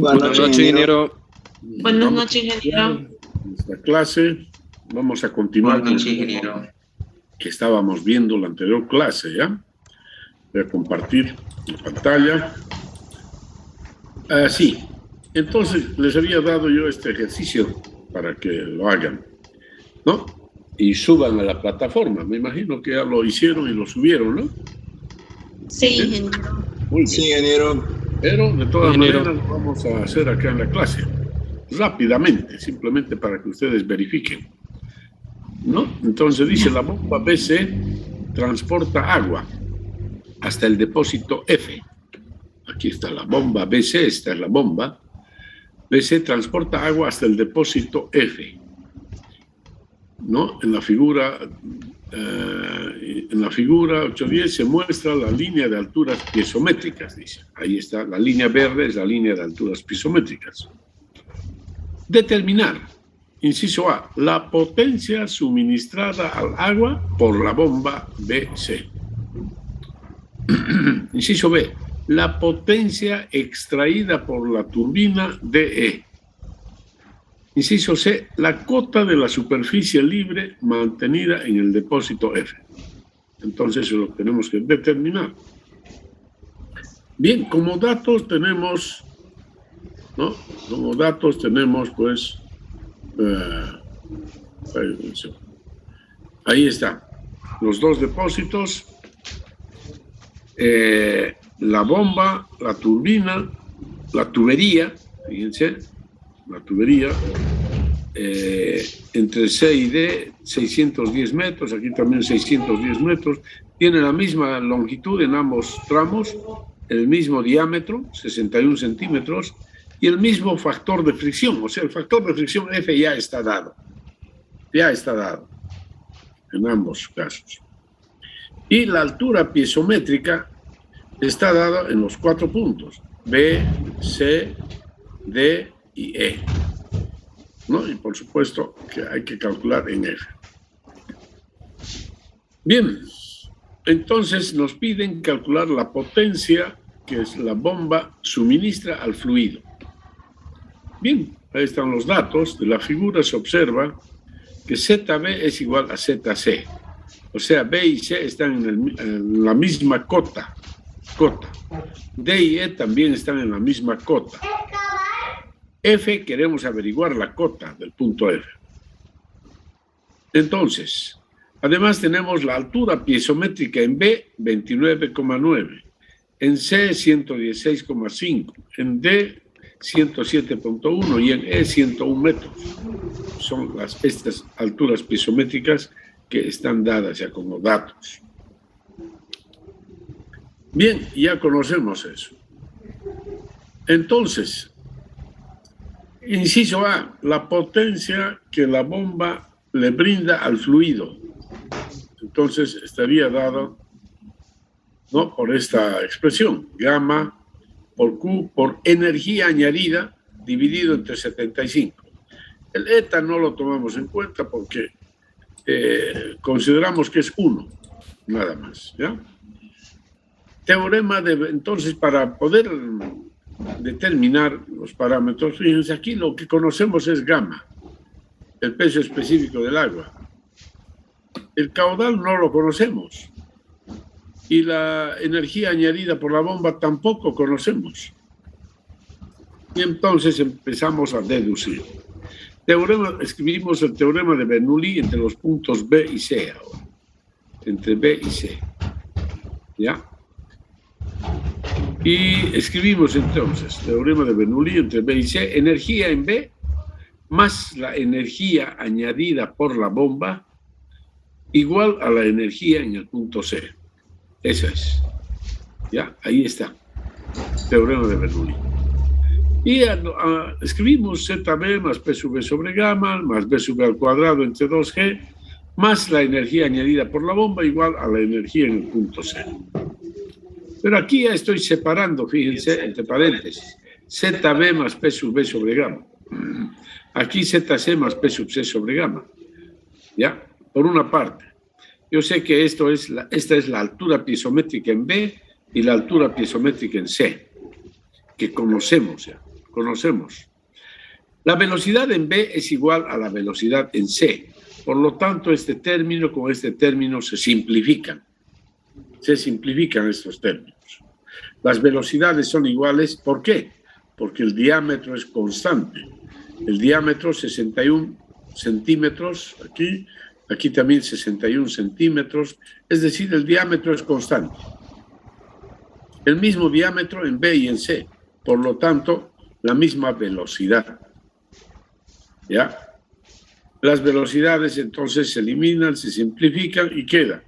Buenas noches, ingeniero. Buenas noches, ingeniero. Esta clase vamos a continuar. Buenas noches, ingeniero. Que estábamos viendo la anterior clase, ¿ya? Voy a compartir la pantalla. Sí, entonces les había dado yo este ejercicio para que lo hagan, ¿no? Y suban a la plataforma. Me imagino que ya lo hicieron y lo subieron, ¿no? Sí, ingeniero. Muy bien. Sí, ingeniero. Pero de todas maneras lo vamos a hacer acá en la clase. Rápidamente, simplemente para que ustedes verifiquen, ¿no? Entonces dice, la bomba BC transporta agua hasta el depósito F. Aquí está la bomba BC, esta es la bomba. BC transporta agua hasta el depósito F, ¿no? En la figura 810 se muestra la línea de alturas piezométricas, dice. Ahí está, la línea verde es la línea de alturas piezométricas. Determinar, inciso A, la potencia suministrada al agua por la bomba BC. Inciso B, la potencia extraída por la turbina DE. Inciso C, la cota de la superficie libre mantenida en el depósito F. Entonces eso lo tenemos que determinar. Bien, como datos tenemos, ¿no? Como datos tenemos, pues, ahí está, los dos depósitos, la bomba, la turbina, la tubería, fíjense, la tubería, entre C y D, 610 metros, aquí también 610 metros, tiene la misma longitud en ambos tramos, el mismo diámetro, 61 centímetros, y el mismo factor de fricción, o sea, el factor de fricción F ya está dado en ambos casos. Y la altura piezométrica está dada en los 4 puntos, B, C, D y E, ¿no? Y por supuesto que hay que calcular en F. Bien, entonces nos piden calcular la potencia que la bomba suministra al fluido. Bien, ahí están los datos. De la figura se observa que ZB es igual a ZC. O sea, B y C están en la misma cota. D y E también están en la misma cota. F, queremos averiguar la cota del punto F. Entonces, además tenemos la altura piezométrica en B, 29,9. En C, 116,5. En D, 107,1 y en E 101 metros. Son estas alturas piezométricas que están dadas ya como datos. Bien, ya conocemos eso. Entonces, inciso A, la potencia que la bomba le brinda al fluido. Entonces, estaría dado, ¿no?, por esta expresión, gamma por Q por energía añadida dividido entre 75. El eta no lo tomamos en cuenta porque consideramos que es 1, nada más, ¿ya? Teorema entonces, para poder determinar los parámetros, fíjense, aquí lo que conocemos es gamma, el peso específico del agua. El caudal no lo conocemos. Y la energía añadida por la bomba tampoco conocemos. Y entonces empezamos a deducir. Escribimos el teorema de Bernoulli entre los puntos B y C ahora. Entre B y C. ¿Ya? Y escribimos entonces teorema de Bernoulli entre B y C. Energía en B más la energía añadida por la bomba igual a la energía en el punto C. Eso es. Ya, ahí está. Teorema de Bernoulli. Y escribimos ZB más P sub B sobre gamma, más B sub B al cuadrado entre 2G, más la energía añadida por la bomba igual a la energía en el punto C. Pero aquí ya estoy separando, fíjense, entre paréntesis, ZB más P sub B sobre gamma. Aquí ZC más P sub C sobre gamma. ¿Ya? Por una parte. Yo sé que esta es la altura piezométrica en B y la altura piezométrica en C, que conocemos ya. conocemos. La velocidad en B es igual a la velocidad en C. Por lo tanto, este término con este término se simplifican. Se simplifican estos términos. Las velocidades son iguales. ¿Por qué? Porque el diámetro es constante. El diámetro 61 centímetros, aquí también 61 centímetros, es decir, el diámetro es constante. El mismo diámetro en B y en C, por lo tanto, la misma velocidad. ¿Ya? Las velocidades entonces se eliminan, se simplifican y queda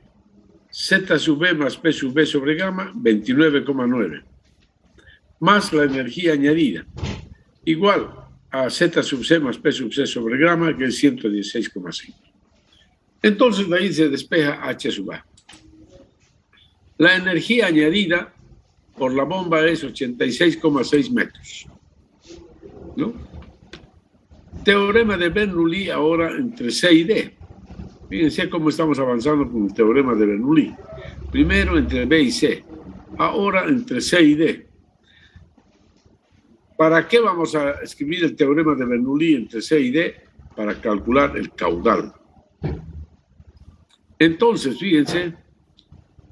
Z sub B más P sub B sobre gamma, 29,9. Más la energía añadida, igual a Z sub C más P sub C sobre gamma, que es 116,5. Entonces de ahí se despeja H sub A. La energía añadida por la bomba es 86,6 metros. ¿No? Teorema de Bernoulli ahora entre C y D. Fíjense cómo estamos avanzando con el teorema de Bernoulli. Primero entre B y C, ahora entre C y D. ¿Para qué vamos a escribir el teorema de Bernoulli entre C y D? Para calcular el caudal. Entonces, fíjense,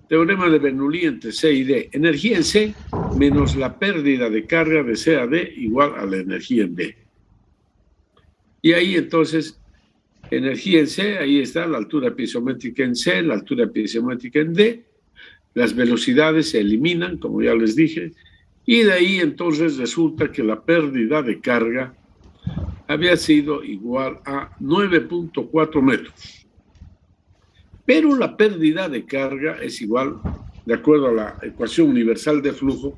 teorema de Bernoulli entre C y D. Energía en C menos la pérdida de carga de C a D igual a la energía en D. Y ahí entonces, energía en C, ahí está la altura piezométrica en C, la altura piezométrica en D. Las velocidades se eliminan, como ya les dije. Y de ahí entonces resulta que la pérdida de carga había sido igual a 9,4 metros. Pero la pérdida de carga es igual, de acuerdo a la ecuación universal de flujo,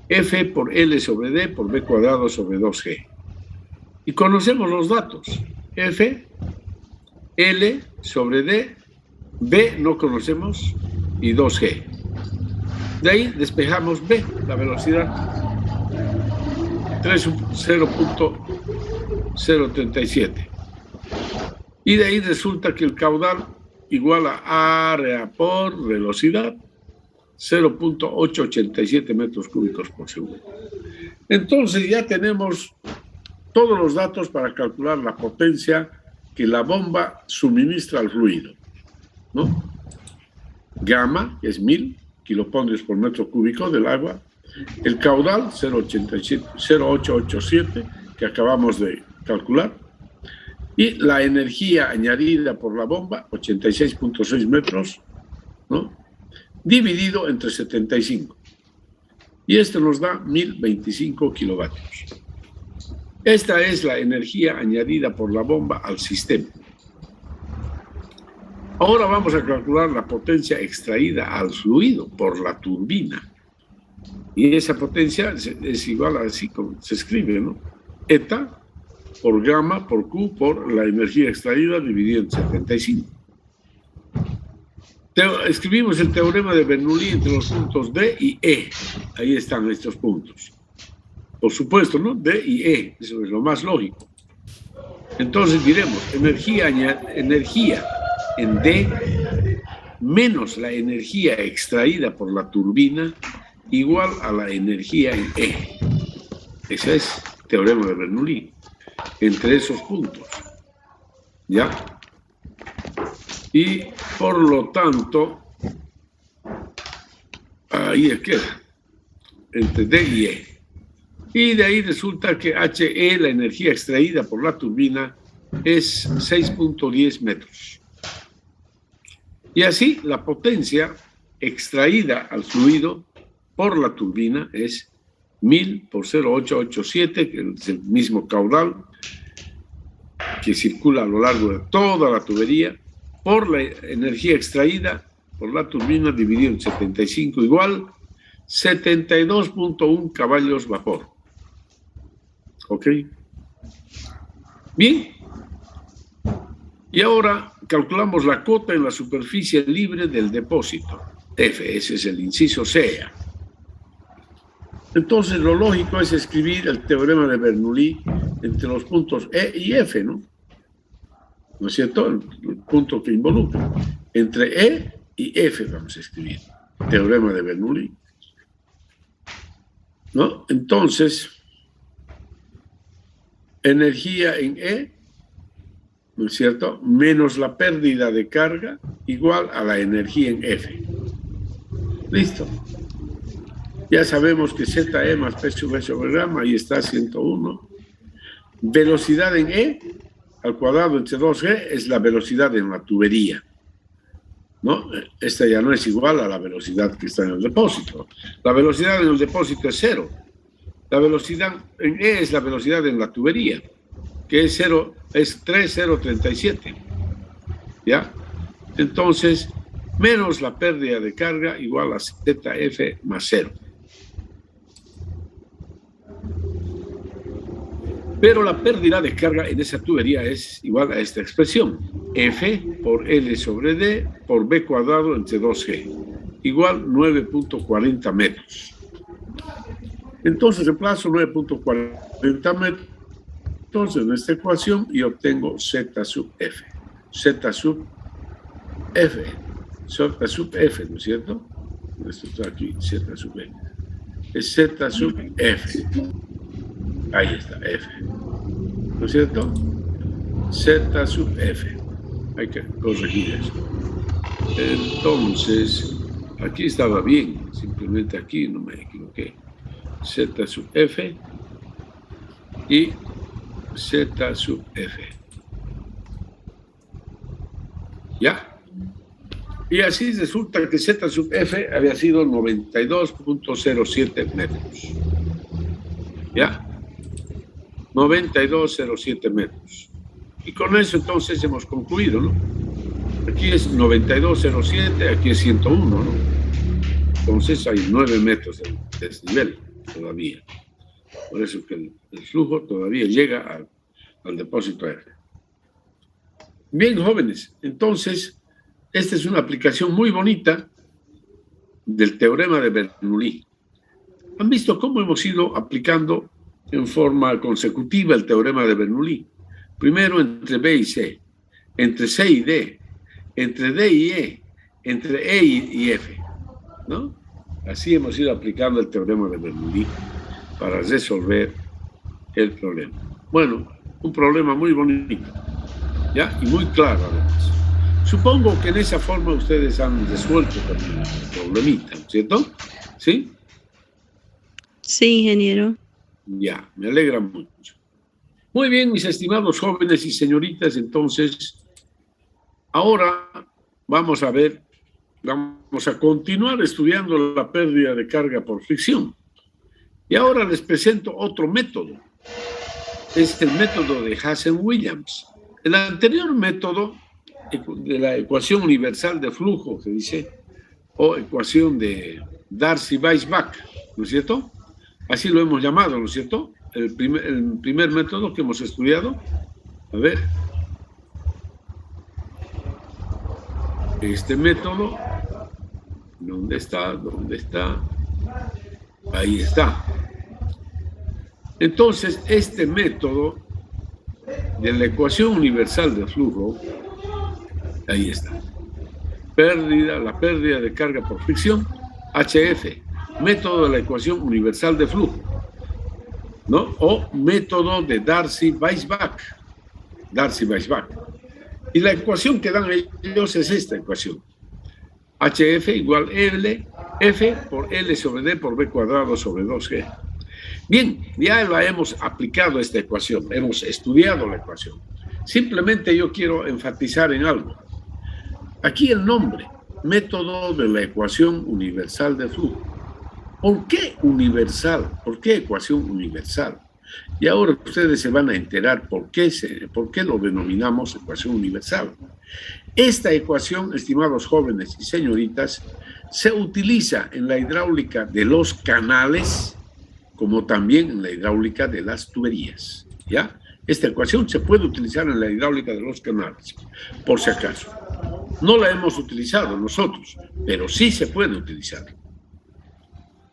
F por L sobre D por B cuadrado sobre 2G. Y conocemos los datos. F, L sobre D, B no conocemos y 2G. De ahí despejamos B, la velocidad, 0.037. Y de ahí resulta que el caudal igual a área por velocidad, 0.887 metros cúbicos por segundo. Entonces ya tenemos todos los datos para calcular la potencia que la bomba suministra al fluido, ¿no? Gamma, que es 1000 kilopondrios por metro cúbico del agua, el caudal 0.887 que acabamos de calcular, y la energía añadida por la bomba, 86,6 metros, ¿no? Dividido entre 75. Y esto nos da 1025 kilovatios. Esta es la energía añadida por la bomba al sistema. Ahora vamos a calcular la potencia extraída al fluido por la turbina. Y esa potencia es igual a así como se escribe, ¿no? Eta por gamma por Q por la energía extraída dividida en 75. Escribimos el teorema de Bernoulli entre los puntos D y E. Ahí están estos puntos. Por supuesto, ¿no? D y E, eso es lo más lógico. Entonces diremos, energía en D menos la energía extraída por la turbina igual a la energía en E. Ese es el teorema de Bernoulli, entre esos puntos. ¿Ya? Y por lo tanto, ahí queda, entre D y E. Y de ahí resulta que HE, la energía extraída por la turbina, es 6,10 metros. Y así la potencia extraída al fluido por la turbina es 1000 por 0,887, que es el mismo caudal que circula a lo largo de toda la tubería, por la energía extraída por la turbina dividido en 75 igual 72,1 caballos vapor. ¿Ok? Bien. Y ahora calculamos la cota en la superficie libre del depósito. F, ese es el inciso C. Entonces lo lógico es escribir el teorema de Bernoulli entre los puntos E y F, ¿no? ¿No es cierto? El punto que involucra. Entre E y F vamos a escribir. Teorema de Bernoulli. ¿no? Entonces, energía en E, ¿no es cierto?, menos la pérdida de carga, igual a la energía en F. Listo. Ya sabemos que ZE más P sub E sobre gamma, ahí está 101. Velocidad en E al cuadrado entre 2G es la velocidad en la tubería, ¿no? Esta ya no es igual a la velocidad que está en el depósito. La velocidad en el depósito es 0. La velocidad en E es la velocidad en la tubería, que es 0, es 3,037. ¿Ya? Entonces, menos la pérdida de carga igual a ZF más 0. Pero la pérdida de carga en esa tubería es igual a esta expresión. F por L sobre D por B cuadrado entre 2G. Igual 9.40 metros. Entonces reemplazo 9.40 metros en esta ecuación y obtengo Z sub F. Z sub F. Z sub F, ¿no es cierto? Esto está aquí, Z sub F. Es Z sub F. Ahí está, F. ¿No es cierto? Z sub F. Hay que corregir eso. Entonces, aquí estaba bien. Simplemente aquí no me equivoqué. Z sub F y Z sub F. ¿Ya? Y así resulta que Z sub F había sido 92.07 metros. ¿Ya? 92,07 metros. Y con eso entonces hemos concluido, ¿no? Aquí es 92,07, aquí es 101, ¿no? Entonces hay 9 metros de desnivel todavía. Por eso que el flujo todavía llega al depósito F. Bien, jóvenes, entonces esta es una aplicación muy bonita del teorema de Bernoulli. ¿Han visto cómo hemos ido aplicando en forma consecutiva el teorema de Bernoulli? Primero entre B y C, entre C y D, entre D y E, entre E y F, ¿no? Así hemos ido aplicando el teorema de Bernoulli para resolver el problema. Bueno, un problema muy bonito, ¿ya? Y muy claro, además. Supongo que en esa forma ustedes han resuelto también el problemita, ¿cierto? ¿Sí? Sí, ingeniero. Ya, me alegra mucho. Muy bien, mis estimados jóvenes y señoritas, entonces, ahora vamos a continuar estudiando la pérdida de carga por fricción. Y ahora les presento otro método. Es el método de Hazen-Williams. El anterior método de la ecuación universal de flujo, se dice, o ecuación de Darcy-Weisbach, ¿no es cierto? Así lo hemos llamado, ¿no es cierto? El primer método que hemos estudiado. A ver. Este método. ¿Dónde está? ¿Dónde está? Ahí está. Entonces, este método de la ecuación universal de flujo, ahí está. La pérdida de carga por fricción, HF. Método de la ecuación universal de flujo, ¿no? O método de Darcy-Weisbach. Darcy-Weisbach. Y la ecuación que dan ellos es esta ecuación. HF igual L, F por L sobre D por B cuadrado sobre 2G. Bien, ya la hemos aplicado esta ecuación, hemos estudiado la ecuación. Simplemente yo quiero enfatizar en algo. Aquí el nombre, método de la ecuación universal de flujo. ¿Por qué universal? ¿Por qué ecuación universal? Y ahora ustedes se van a enterar por qué lo denominamos ecuación universal. Esta ecuación, estimados jóvenes y señoritas, se utiliza en la hidráulica de los canales, como también en la hidráulica de las tuberías, ¿ya? Esta ecuación se puede utilizar en la hidráulica de los canales, por si acaso. No la hemos utilizado nosotros, pero sí se puede utilizar.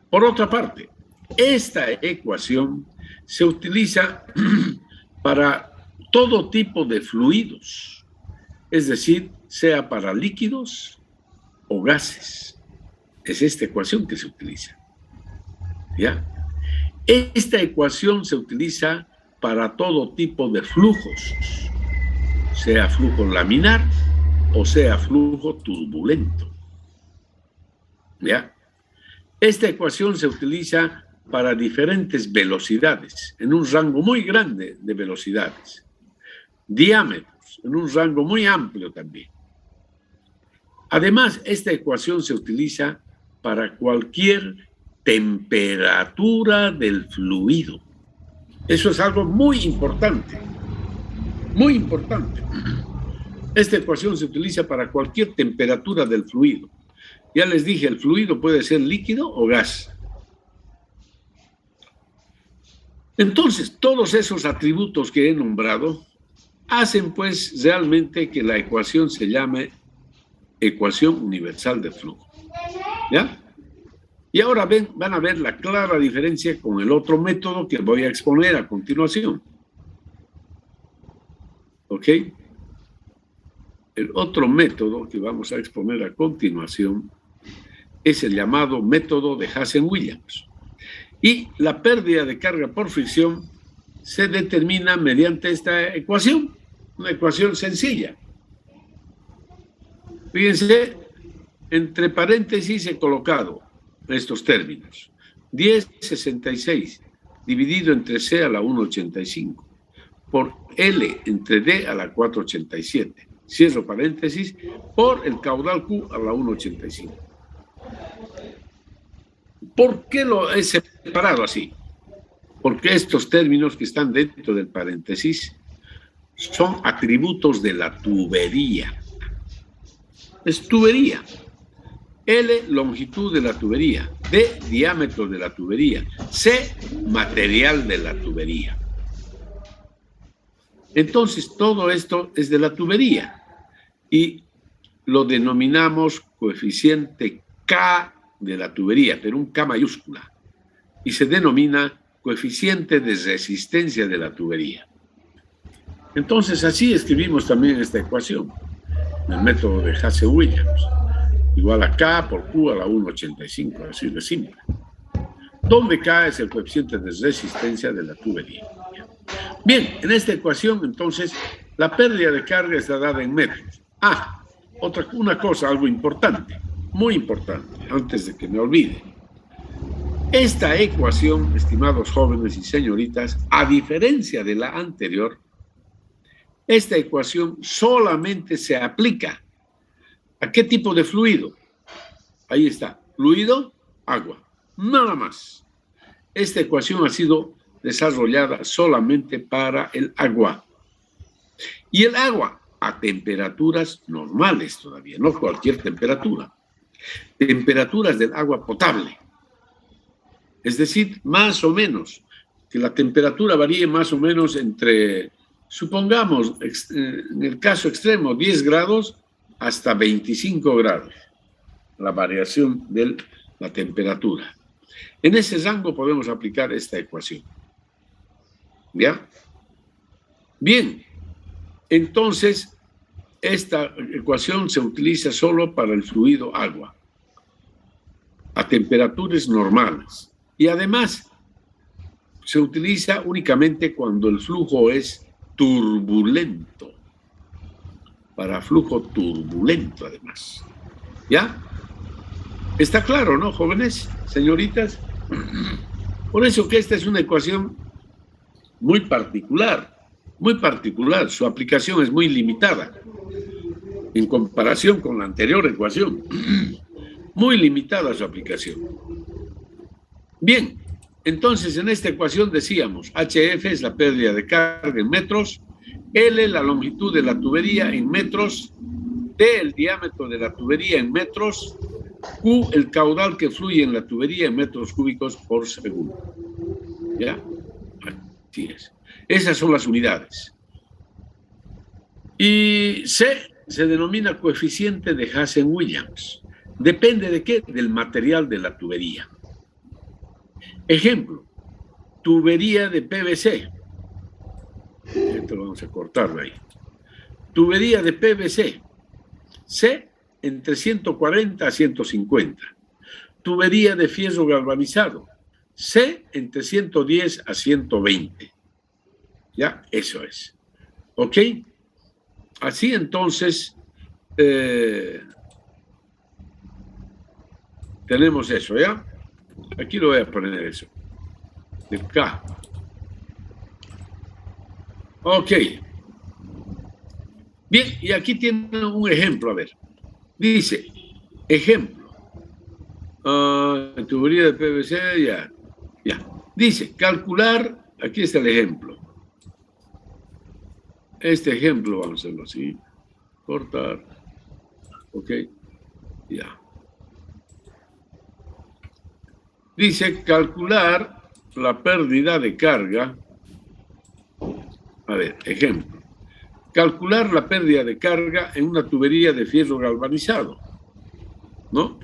Por otra parte, esta ecuación se utiliza para todo tipo de fluidos, es decir, sea para líquidos o gases. Es esta ecuación que se utiliza, ¿ya? Esta ecuación se utiliza para todo tipo de flujos, sea flujo laminar o sea flujo turbulento. ¿Ya? Esta ecuación se utiliza para diferentes velocidades, en un rango muy grande de velocidades, diámetros, en un rango muy amplio también. Además, esta ecuación se utiliza para cualquier temperatura del fluido. Eso es algo muy importante, muy importante. Esta ecuación se utiliza para cualquier temperatura del fluido. Ya les dije, el fluido puede ser líquido o gas. Entonces, todos esos atributos que he nombrado hacen pues realmente que la ecuación se llame ecuación universal de flujo. ¿Ya? Y ahora van a ver la clara diferencia con el otro método que voy a exponer a continuación. ¿Ok? El otro método que vamos a exponer a continuación es el llamado método de Hazen-Williams. Y la pérdida de carga por fricción se determina mediante esta ecuación, una ecuación sencilla. Fíjense, entre paréntesis he colocado estos términos. 1066 dividido entre C a la 1,85 por L entre D a la 487. Cierro paréntesis, por el caudal Q a la 1,85. ¿Por qué lo he separado así? Porque estos términos que están dentro del paréntesis son atributos de la tubería. Es tubería. L, longitud de la tubería. D, diámetro de la tubería. C, material de la tubería. Entonces, todo esto es de la tubería y lo denominamos coeficiente K de la tubería, pero un K mayúscula, y se denomina coeficiente de resistencia de la tubería. Entonces, así escribimos también esta ecuación, el método de Hazen-Williams, igual a K por Q a la 1,85, así de simple, donde K es el coeficiente de resistencia de la tubería. Bien, en esta ecuación, entonces, la pérdida de carga está dada en metros. Una cosa, algo importante, muy importante, antes de que me olvide. Esta ecuación, estimados jóvenes y señoritas, a diferencia de la anterior, esta ecuación solamente se aplica ¿a qué tipo de fluido? Ahí está, fluido, agua, nada más. Esta ecuación ha sido desarrollada solamente para el agua. Y el agua a temperaturas normales todavía, no cualquier temperatura. Temperaturas del agua potable. Es decir, más o menos, que la temperatura varíe más o menos entre, supongamos, en el caso extremo, 10 grados hasta 25 grados. La variación de la temperatura. En ese rango podemos aplicar esta ecuación. ¿Ya? Bien, entonces esta ecuación se utiliza solo para el fluido agua, a temperaturas normales. Y además se utiliza únicamente cuando el flujo es turbulento, para flujo turbulento además. ¿Ya? ¿Está claro, no, jóvenes, señoritas? Por eso que esta es una ecuación muy particular, su aplicación es muy limitada en comparación con la anterior ecuación, muy limitada su aplicación. Bien, entonces en esta ecuación decíamos, HF es la pérdida de carga en metros, L la longitud de la tubería en metros, D el diámetro de la tubería en metros, Q el caudal que fluye en la tubería en metros cúbicos por segundo. ¿Ya? Así es. Esas son las unidades. Y C se denomina coeficiente de Hazen-Williams. ¿Depende de qué? Del material de la tubería. Ejemplo, tubería de PVC. Esto lo vamos a cortar de ahí. Tubería de PVC. C entre 140 a 150. Tubería de fierro galvanizado. C entre 110 a 120. Ya, eso es. ¿Ok? Así entonces, tenemos eso, ¿ya? Aquí lo voy a poner eso. El K. Ok. Bien, y aquí tienen un ejemplo, a ver. Dice, ejemplo. Tubería de PVC, ya. Dice, calcular, aquí está el ejemplo. Este ejemplo, vamos a hacerlo así. Cortar. Ok. Ya. Dice, calcular la pérdida de carga. A ver, ejemplo. Calcular la pérdida de carga en una tubería de fierro galvanizado, ¿no?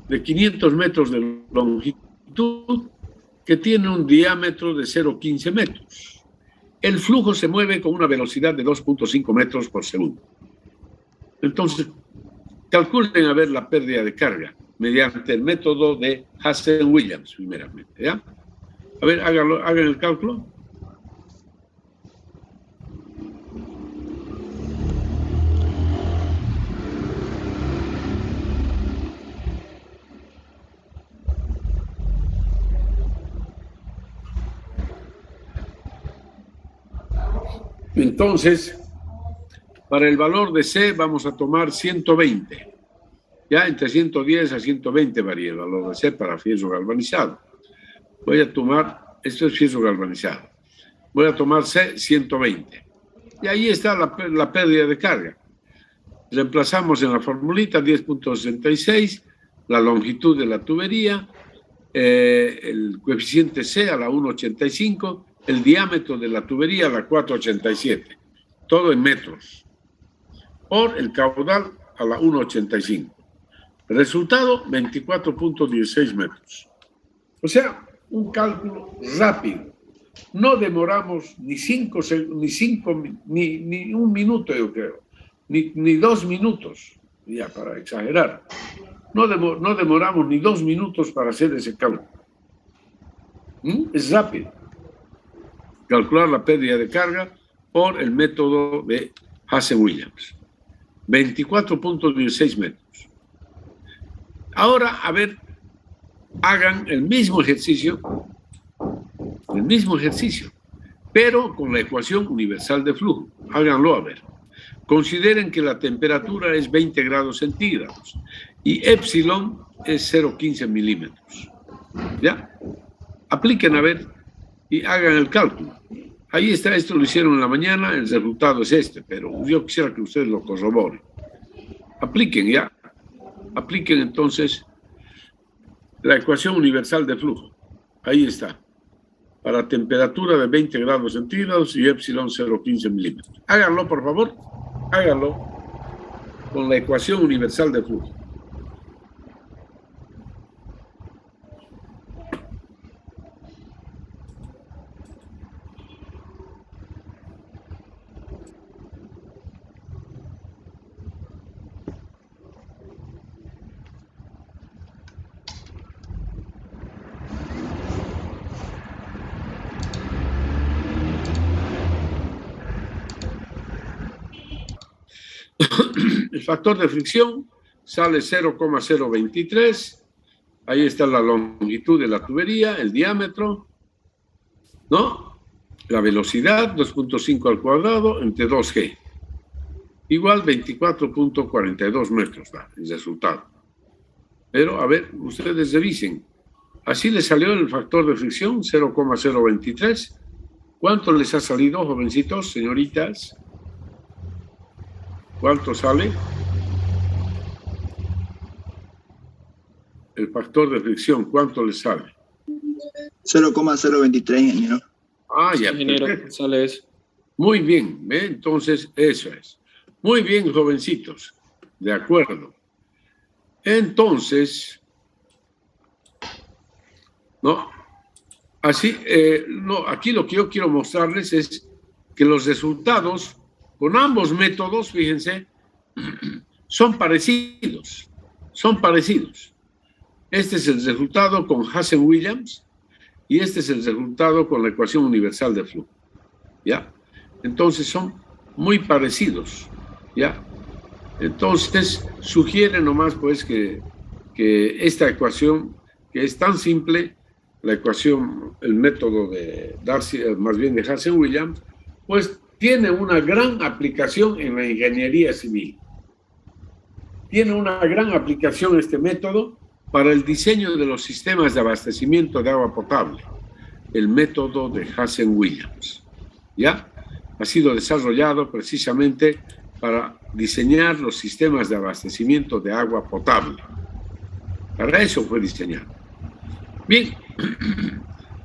De 500 metros de longitud, que tiene un diámetro de 0,15 metros. El flujo se mueve con una velocidad de 2,5 metros por segundo. Entonces, calculen a ver la pérdida de carga mediante el método de Hazen-Williams, primeramente, ¿ya? A ver, hagan el cálculo. Entonces, para el valor de C vamos a tomar 120. Ya entre 110 a 120 varía el valor de C para fierro galvanizado. Voy a tomar, esto es fierro galvanizado. Voy a tomar C 120. Y ahí está la pérdida de carga. Reemplazamos en la formulita 10,66, la longitud de la tubería, el coeficiente C a la 1,85, el diámetro de la tubería a la 4,87, todo en metros, por el caudal a la 1,85. Resultado, 24,16 metros. O sea, un cálculo rápido. No demoramos ni un minuto, yo creo, ni 2 minutos, ya para exagerar. No demoramos ni 2 minutos para hacer ese cálculo. Es rápido. Calcular la pérdida de carga por el método de Hazen-Williams. 24,16 metros. Ahora, a ver, hagan el mismo ejercicio, pero con la ecuación universal de flujo. Háganlo a ver. Consideren que la temperatura es 20 grados centígrados y epsilon es 0,15 milímetros. ¿Ya? Apliquen a ver y hagan el cálculo. Ahí está, esto lo hicieron en la mañana, el resultado es este, pero yo quisiera que ustedes lo corroboren. Apliquen ya. Apliquen entonces la ecuación universal de flujo. Ahí está. Para temperatura de 20 grados centígrados y epsilon 0,15 milímetros. Háganlo, por favor. Háganlo con la ecuación universal de flujo. El factor de fricción sale 0,023. Ahí está la longitud de la tubería, el diámetro, ¿no? La velocidad, 2,5 al cuadrado entre 2G. Igual 24,42 metros da el resultado. Pero, a ver, ustedes revisen. Así les salió el factor de fricción, 0,023. ¿Cuánto les ha salido, jovencitos, señoritas? ¿Cuánto sale? El factor de fricción, ¿cuánto les sale? 0,023, ingeniero. Ah, ya, Ingeniero, perfecto. sale eso. Muy bien, ¿ve? Entonces, eso es. Muy bien, jovencitos. De acuerdo. Entonces, ¿no? Así, no, aquí lo que yo quiero mostrarles es que los resultados con ambos métodos, fíjense, son parecidos. Este es el resultado con Hazen-Williams y este es el resultado con la ecuación universal de flujo. ¿Ya? Entonces son muy parecidos. ¿Ya? Entonces sugiere nomás pues que esta ecuación, que es tan simple, la ecuación, el método de Darcy, más bien de Hazen-Williams, pues tiene una gran aplicación en la ingeniería civil. Tiene una gran aplicación este método para el diseño de los sistemas de abastecimiento de agua potable, el método de Hazen-Williams. ¿Ya? Ha sido desarrollado precisamente para diseñar los sistemas de abastecimiento de agua potable. Para eso fue diseñado. Bien,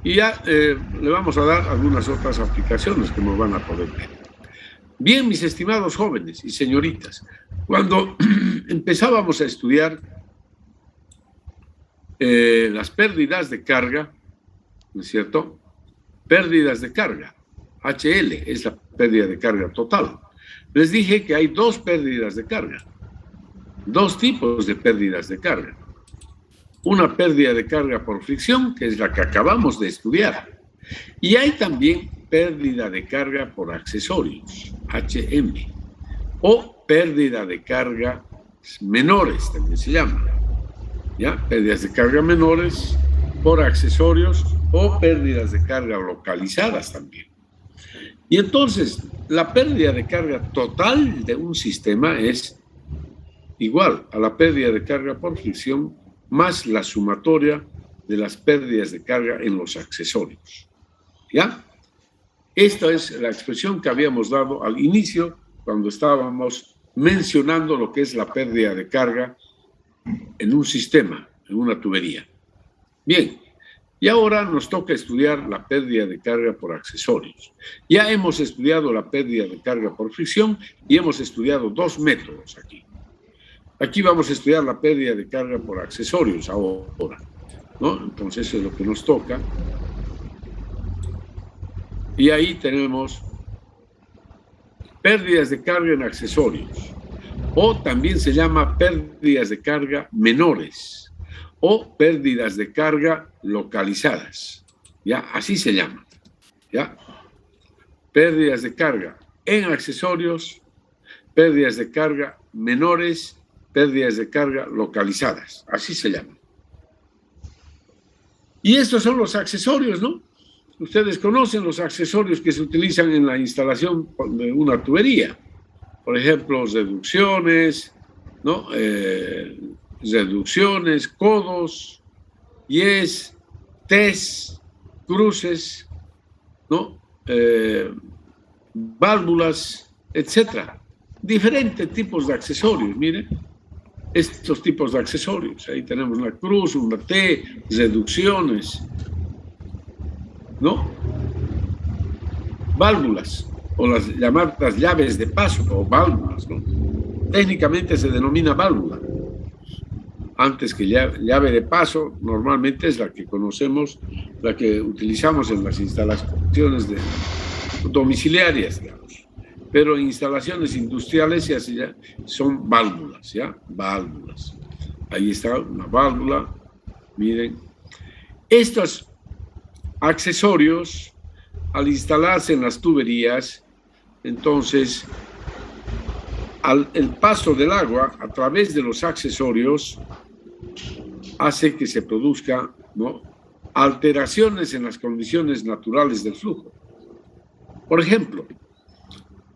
y ya le vamos a dar algunas otras aplicaciones que nos van a poder ver. Bien, mis estimados jóvenes y señoritas, cuando empezábamos a estudiar las pérdidas de carga, ¿no es cierto? Pérdidas de carga, HL es la pérdida de carga total. Les dije que hay dos pérdidas de carga, dos tipos de pérdidas de carga. Una pérdida de carga por fricción, que es la que acabamos de estudiar. Y hay también pérdida de carga por accesorios, HM, o pérdida de carga menores, también se llama. ¿Ya? Pérdidas de carga menores por accesorios o pérdidas de carga localizadas también. Y entonces, la pérdida de carga total de un sistema es igual a la pérdida de carga por fricción más la sumatoria de las pérdidas de carga en los accesorios. ¿Ya? Esta es la expresión que habíamos dado al inicio cuando estábamos mencionando lo que es la pérdida de carga en un sistema, en una tubería. Bien, y ahora nos toca estudiar la pérdida de carga por accesorios. Ya hemos estudiado la pérdida de carga por fricción y hemos estudiado dos métodos aquí. Aquí vamos a estudiar la pérdida de carga por accesorios ahora, ¿no? Entonces eso es lo que nos toca. Y ahí tenemos pérdidas de carga en accesorios, o también se llama pérdidas de carga menores, o pérdidas de carga localizadas. ¿Ya? Así se llama. ¿Ya? Pérdidas de carga en accesorios, pérdidas de carga menores, pérdidas de carga localizadas. Así se llama. Y estos son los accesorios, ¿no? Ustedes conocen los accesorios que se utilizan en la instalación de una tubería. Por ejemplo, reducciones, ¿no? Reducciones, codos, yes, tes, cruces, ¿no? Válvulas, etcétera. Diferentes tipos de accesorios, miren. Estos tipos de accesorios. Ahí tenemos una cruz, una T, reducciones, ¿no? Válvulas, o las llamadas llaves de paso, o válvulas, ¿no? Técnicamente se denomina válvula. Antes que llave de paso, normalmente es la que conocemos, la que utilizamos en las instalaciones domiciliarias, digamos. Pero en instalaciones industriales son válvulas, ¿ya? Válvulas. Ahí está una válvula. Miren. Estos accesorios, al instalarse en las tuberías, entonces, el paso del agua a través de los accesorios hace que se produzca, ¿no?, alteraciones en las condiciones naturales del flujo. Por ejemplo,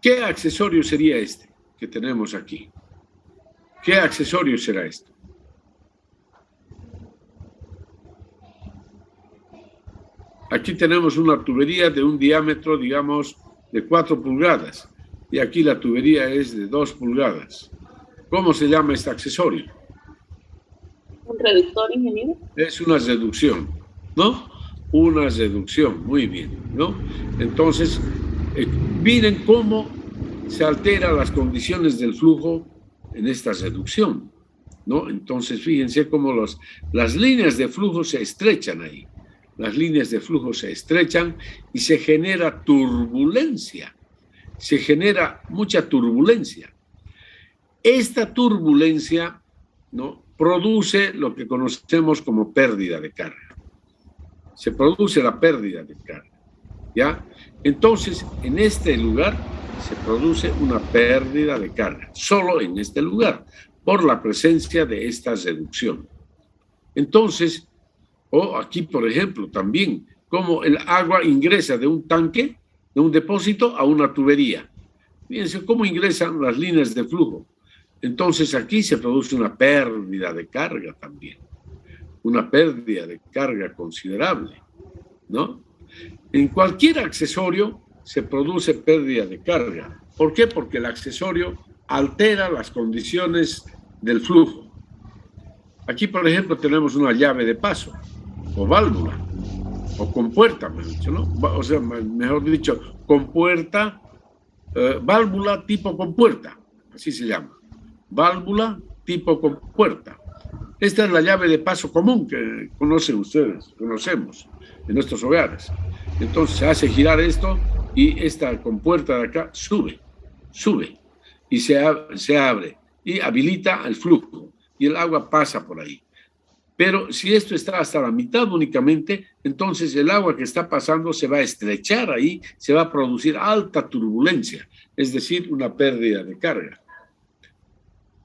¿qué accesorio sería este que tenemos aquí? ¿Qué accesorio será este? Aquí tenemos una tubería de un diámetro, digamos, de 4 pulgadas. Y aquí la tubería es de 2 pulgadas. ¿Cómo se llama este accesorio? ¿Un reductor, ingeniero? Es una reducción, ¿no? Una reducción, muy bien, ¿no? Entonces, miren cómo se alteran las condiciones del flujo en esta reducción, ¿no? Entonces, fíjense cómo las líneas de flujo se estrechan ahí. Las líneas de flujo se estrechan y se genera turbulencia. Se genera mucha turbulencia. Esta turbulencia, ¿no?, produce lo que conocemos como pérdida de carga. Se produce la pérdida de carga, ¿ya? Entonces, en este lugar se produce una pérdida de carga, solo en este lugar, por la presencia de esta reducción. Entonces, o aquí, por ejemplo, también, como el agua ingresa de un tanque, de un depósito a una tubería. Fíjense cómo ingresan las líneas de flujo. Entonces, aquí se produce una pérdida de carga también, una pérdida de carga considerable, ¿no? En cualquier accesorio se produce pérdida de carga. ¿Por qué? Porque el accesorio altera las condiciones del flujo. Aquí, por ejemplo, tenemos una llave de paso, o válvula, o compuerta, me he dicho, ¿no? O sea, mejor dicho, compuerta, válvula tipo compuerta, así se llama. Válvula tipo compuerta. Esta es la llave de paso común que conocen ustedes, conocemos en nuestros hogares. Entonces se hace girar esto y esta compuerta de acá sube y se abre y habilita el flujo y el agua pasa por ahí. Pero si esto está hasta la mitad únicamente, entonces el agua que está pasando se va a estrechar ahí, se va a producir alta turbulencia, es decir, una pérdida de carga.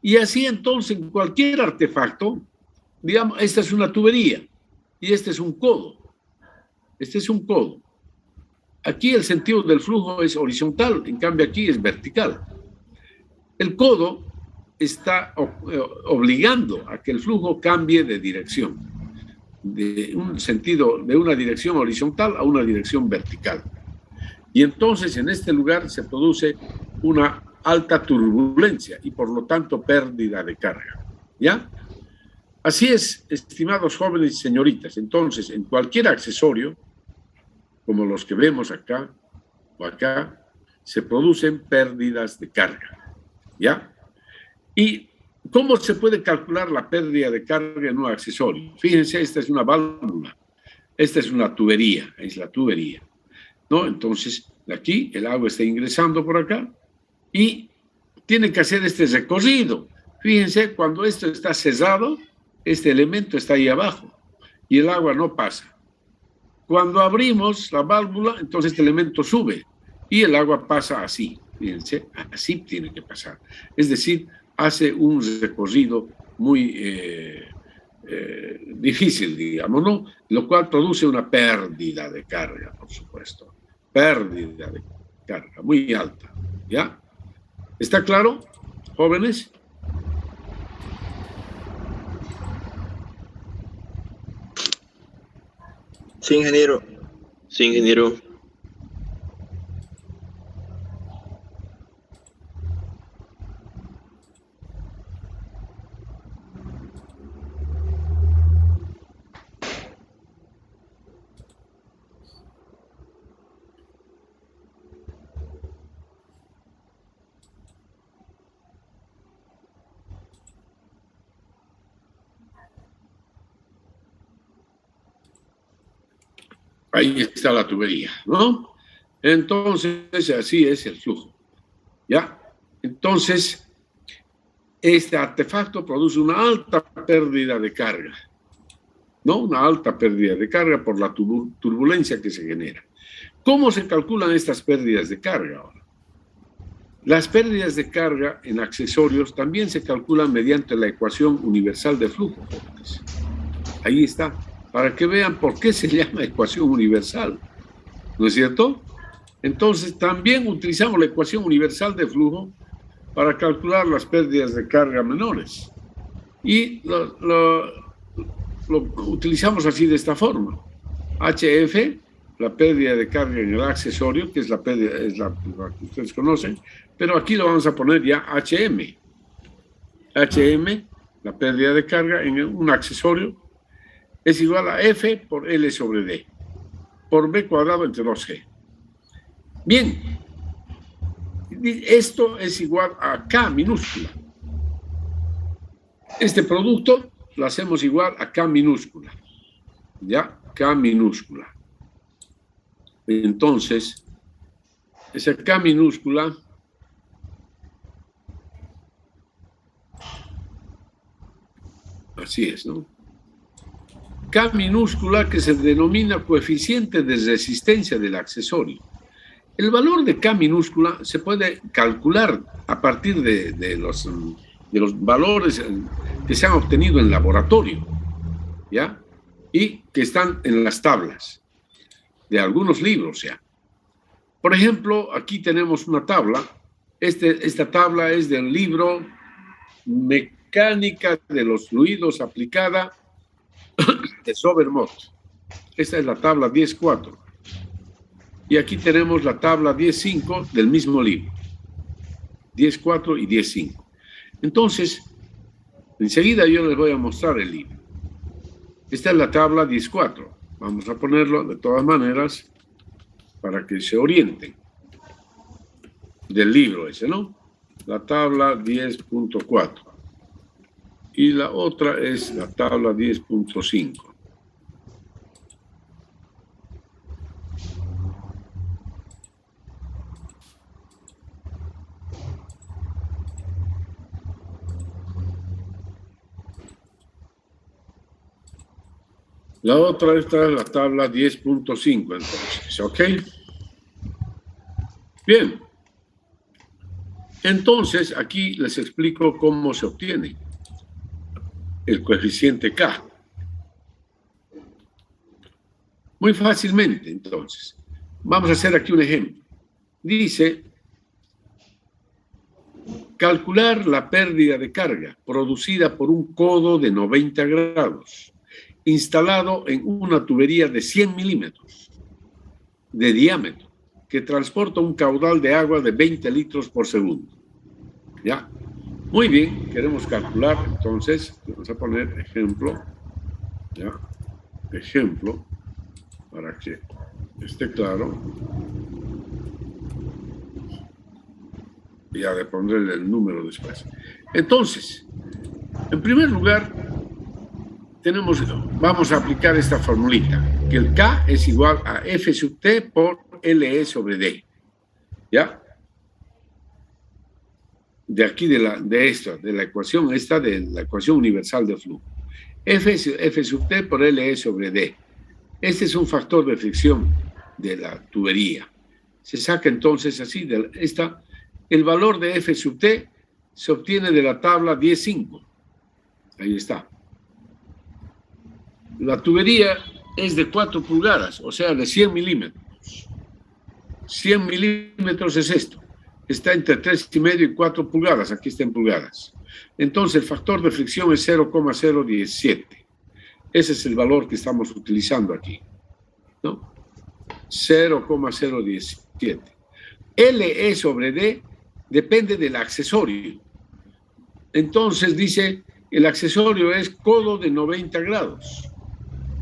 Y así entonces en cualquier artefacto, digamos, esta es una tubería y este es un codo. Este es un codo. Aquí el sentido del flujo es horizontal, en cambio aquí es vertical. El codo está obligando a que el flujo cambie de dirección, de un sentido, de una dirección horizontal a una dirección vertical. Y entonces en este lugar se produce una alta turbulencia y por lo tanto pérdida de carga, ¿ya? Así es, estimados jóvenes y señoritas. Entonces, en cualquier accesorio, como los que vemos acá o acá, se producen pérdidas de carga, ¿ya? ¿Y cómo se puede calcular la pérdida de carga en un accesorio? Fíjense, esta es una válvula, esta es una tubería, es la tubería, ¿no? Entonces, aquí el agua está ingresando por acá y tiene que hacer este recorrido. Fíjense, cuando esto está cerrado, este elemento está ahí abajo y el agua no pasa. Cuando abrimos la válvula, entonces este elemento sube y el agua pasa así. Fíjense, así tiene que pasar. Es decir, hace un recorrido muy difícil, digamos, ¿no? Lo cual produce una pérdida de carga, por supuesto. Pérdida de carga muy alta, ¿ya? ¿Está claro, jóvenes? Sí, ingeniero. Sí, ingeniero. Ahí está la tubería, ¿no? Entonces, así es el flujo, ¿ya? Entonces, este artefacto produce una alta pérdida de carga, ¿no? Una alta pérdida de carga por la turbulencia que se genera. ¿Cómo se calculan estas pérdidas de carga ahora? Las pérdidas de carga en accesorios también se calculan mediante la ecuación universal de flujo. Ahí está, para que vean por qué se llama ecuación universal, ¿no es cierto? Entonces, también utilizamos la ecuación universal de flujo para calcular las pérdidas de carga menores. Y lo utilizamos así de esta forma. HF, la pérdida de carga en el accesorio, que es la pérdida, es la que ustedes conocen, pero aquí lo vamos a poner ya HM. HM, la pérdida de carga en un accesorio, es igual a F por L sobre D, por B cuadrado entre 2G. Bien, esto es igual a K minúscula. Este producto lo hacemos igual a K minúscula, ¿ya? K minúscula. Entonces, esa K minúscula Así es, ¿no? K minúscula, que se denomina coeficiente de resistencia del accesorio. El valor de K minúscula se puede calcular a partir de los valores que se han obtenido en laboratorio, ¿ya? Y que están en las tablas de algunos libros, ¿ya? Por ejemplo, aquí tenemos una tabla. Esta tabla es del libro Mecánica de los Fluidos aplicada de Sobermott. Esta es la tabla 10.4. Y aquí tenemos la tabla 10.5 del mismo libro. 10.4 y 10.5. Entonces, enseguida yo les voy a mostrar el libro. Esta es la tabla 10.4. Vamos a ponerlo de todas maneras para que se orienten del libro ese, ¿no? La tabla 10.4. Y la otra es la tabla 10.5. La otra, esta es la tabla 10.5, entonces, ¿ok? Bien. Entonces, aquí les explico cómo se obtiene el coeficiente K. Muy fácilmente, entonces. Vamos a hacer aquí un ejemplo. Dice, calcular la pérdida de carga producida por un codo de 90 grados, instalado en una tubería de 100 milímetros de diámetro, que transporta un caudal de agua de 20 litros por segundo. ¿Ya? Muy bien, queremos calcular, entonces, vamos a poner ejemplo, ¿ya? Ejemplo, para que esté claro. Ya le pondré el número después. Entonces, en primer lugar, vamos a aplicar esta formulita, que el K es igual a F sub T por LE sobre D. ¿Ya? De aquí, de la ecuación esta, de la ecuación universal de flujo. F sub T por LE sobre D. Este es un factor de fricción de la tubería. Se saca entonces así, el valor de F sub T se obtiene de la tabla 10.5. Ahí está. La tubería es de 4 pulgadas, o sea, de 100 milímetros. 100 milímetros es esto. Está entre 3,5 y 4 pulgadas. Aquí está en pulgadas. Entonces, el factor de fricción es 0,017. Ese es el valor que estamos utilizando aquí, ¿no? 0,017. LE sobre D depende del accesorio. Entonces, dice, el accesorio es codo de 90 grados.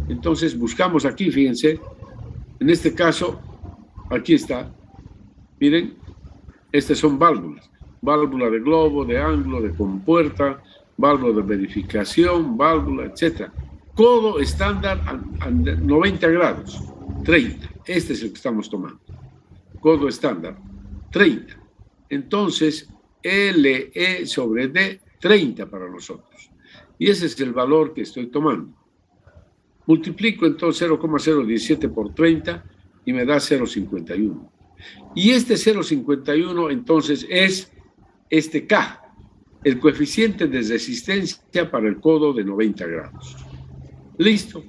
Entonces, buscamos aquí, fíjense, en este caso, aquí está. Miren, estas son válvulas. Válvula de globo, de ángulo, de compuerta, válvula de verificación, válvula, etc. Codo estándar a 90 grados, 30. Este es el que estamos tomando. Codo estándar, 30. Entonces, LE sobre D, 30 para nosotros. Y ese es el valor que estoy tomando. Multiplico entonces 0,017 por 30 y me da 0,51. Y este 0,51 entonces es este K, el coeficiente de resistencia para el codo de 90 grados. Listo.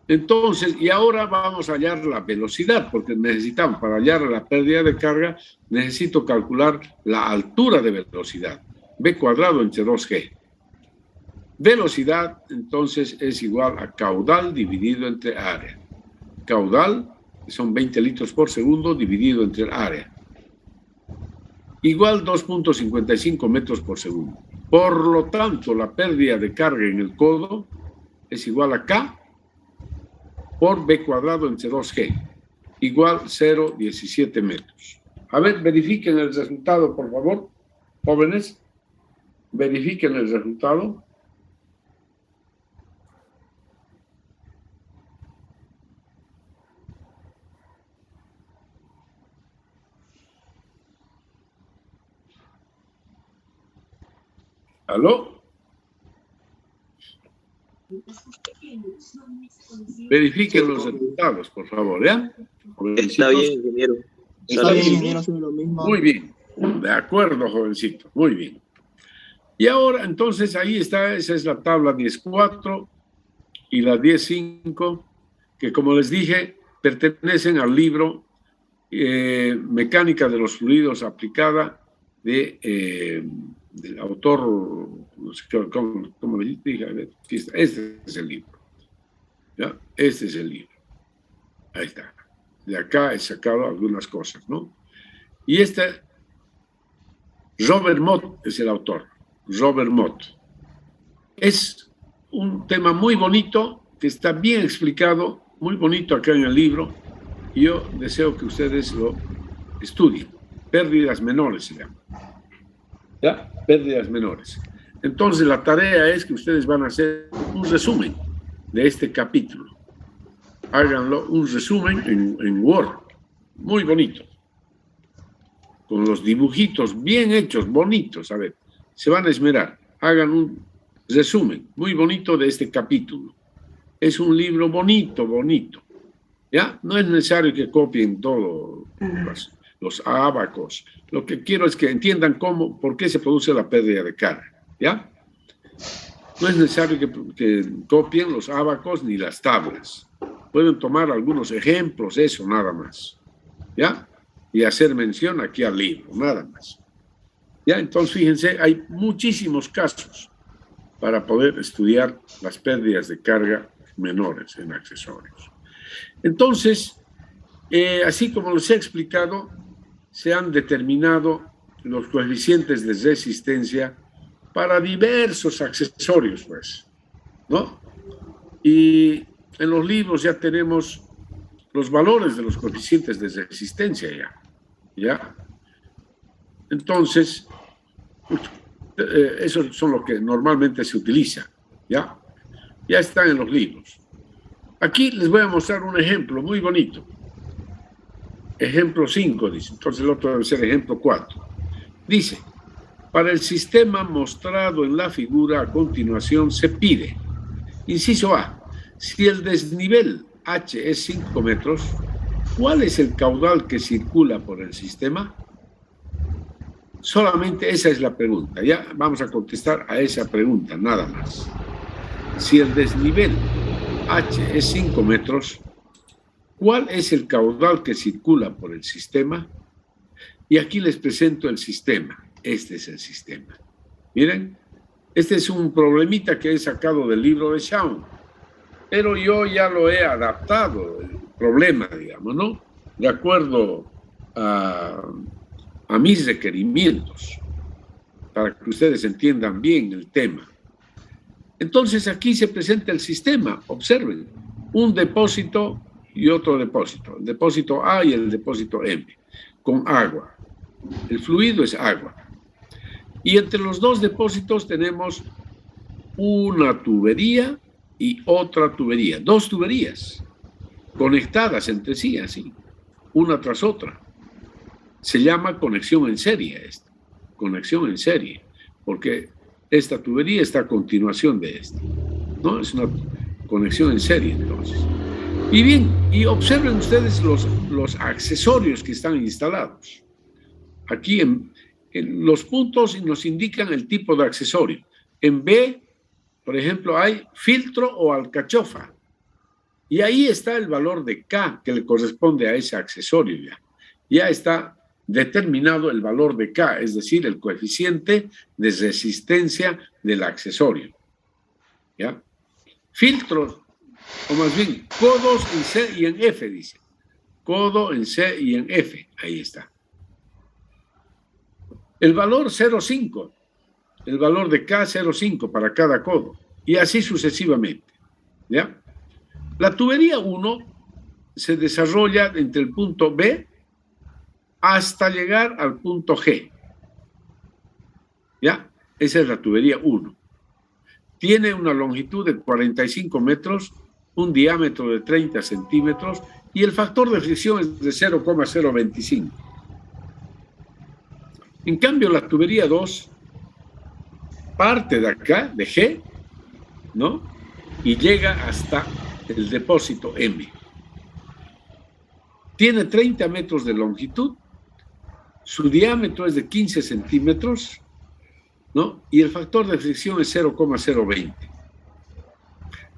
Entonces, y ahora vamos a hallar la velocidad, porque necesitamos, para hallar la pérdida de carga, necesito calcular la altura de velocidad, B cuadrado entre 2G. Velocidad, entonces, es igual a caudal dividido entre área. Caudal, que son 20 litros por segundo, dividido entre el área. Igual 2,55 metros por segundo. Por lo tanto, la pérdida de carga en el codo es igual a K por B cuadrado entre 2G, igual 0,17 metros. A ver, verifiquen el resultado, por favor, jóvenes. Verifiquen el resultado. ¿Aló? Verifiquen los resultados, por favor, ¿ya? Está bien, ingeniero. Está bien, ingeniero, soy lo mismo. Muy bien. De acuerdo, jovencito. Muy bien. Y ahora, entonces, ahí está, esa es la tabla 10.4 y la 10.5, que como les dije, pertenecen al libro Mecánica de los Fluidos aplicada del autor, no sé cómo le dije, a ver, aquí está, este es el libro. ¿Ya? Este es el libro. Ahí está. De acá he sacado algunas cosas, ¿no? Y Robert Mott es el autor. Robert Mott. Es un tema muy bonito, que está bien explicado, muy bonito acá en el libro, y yo deseo que ustedes lo estudien. Pérdidas menores se llama. ¿Ya? Pérdidas menores. Entonces la tarea es que ustedes van a hacer un resumen de este capítulo. Háganlo, un resumen en Word, muy bonito, con los dibujitos bien hechos, bonitos, a ver, se van a esmerar, hagan un resumen muy bonito de este capítulo. Es un libro bonito, bonito, ¿ya? No es necesario que copien todos los ábacos. Lo que quiero es que entiendan por qué se produce la pérdida de carga, ¿ya? No es necesario que copien los ábacos ni las tablas. Pueden tomar algunos ejemplos, eso nada más, ¿ya? Y hacer mención aquí al libro, nada más. ¿Ya? Entonces, fíjense, hay muchísimos casos para poder estudiar las pérdidas de carga menores en accesorios. Entonces, así como les he explicado, se han determinado los coeficientes de resistencia para diversos accesorios, pues, ¿no? Y en los libros ya tenemos los valores de los coeficientes de resistencia ¿ya? Entonces, esos son los que normalmente se utilizan, ¿ya? Ya están en los libros. Aquí les voy a mostrar un ejemplo muy bonito. Ejemplo 5, dice. Entonces el otro debe ser ejemplo 4. Dice, para el sistema mostrado en la figura a continuación se pide, inciso A, si el desnivel H es 5 metros, ¿cuál es el caudal que circula por el sistema? Solamente esa es la pregunta. Ya vamos a contestar a esa pregunta, nada más. Si el desnivel H es 5 metros, ¿cuál es el caudal que circula por el sistema? Y aquí les presento el sistema. Este es el sistema. Miren, este es un problemita que he sacado del libro de Shawn, pero yo ya lo he adaptado, el problema, digamos, ¿no? De acuerdo a mis requerimientos, para que ustedes entiendan bien el tema. Entonces aquí se presenta el sistema, observen, un depósito y otro depósito, el depósito A y el depósito M, con agua. El fluido es agua. Y entre los dos depósitos tenemos una tubería y otra tubería, dos tuberías conectadas entre sí, así, una tras otra. Se llama conexión en serie esto, conexión en serie, porque esta tubería está a continuación de esta, ¿no? Es una conexión en serie, entonces. Y bien, y observen ustedes los accesorios que están instalados. Aquí en los puntos nos indican el tipo de accesorio. En B, por ejemplo, hay filtro o alcachofa. Y ahí está el valor de K que le corresponde a ese accesorio ya. Ya está determinado el valor de K, es decir, el coeficiente de resistencia del accesorio. ¿Ya? Filtros, o más bien, codos en C y en F, dice. Codo en C y en F, ahí está. El valor 0,5, el valor de K 0,5 para cada codo, y así sucesivamente. ¿Ya? La tubería 1 se desarrolla entre el punto B hasta llegar al punto G. ¿Ya? Esa es la tubería 1. Tiene una longitud de 45 metros, un diámetro de 30 centímetros y el factor de fricción es de 0,025. En cambio, la tubería 2 parte de acá, de G, ¿no? y llega hasta el depósito M. Tiene 30 metros de longitud, su diámetro es de 15 centímetros, ¿no? Y el factor de fricción es 0,020.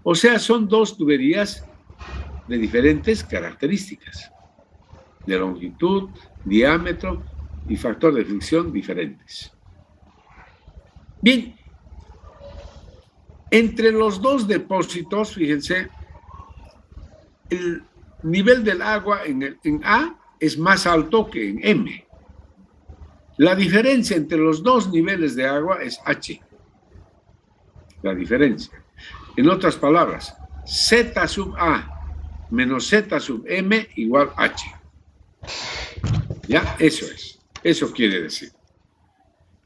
O sea, son dos tuberías de diferentes características, de longitud, diámetro y factor de fricción diferentes. Bien, entre los dos depósitos, fíjense, el nivel del agua en A es más alto que en M. La diferencia entre los dos niveles de agua es H. La diferencia. En otras palabras, Z sub A menos Z sub M igual H. ¿Ya? Eso es. Eso quiere decir.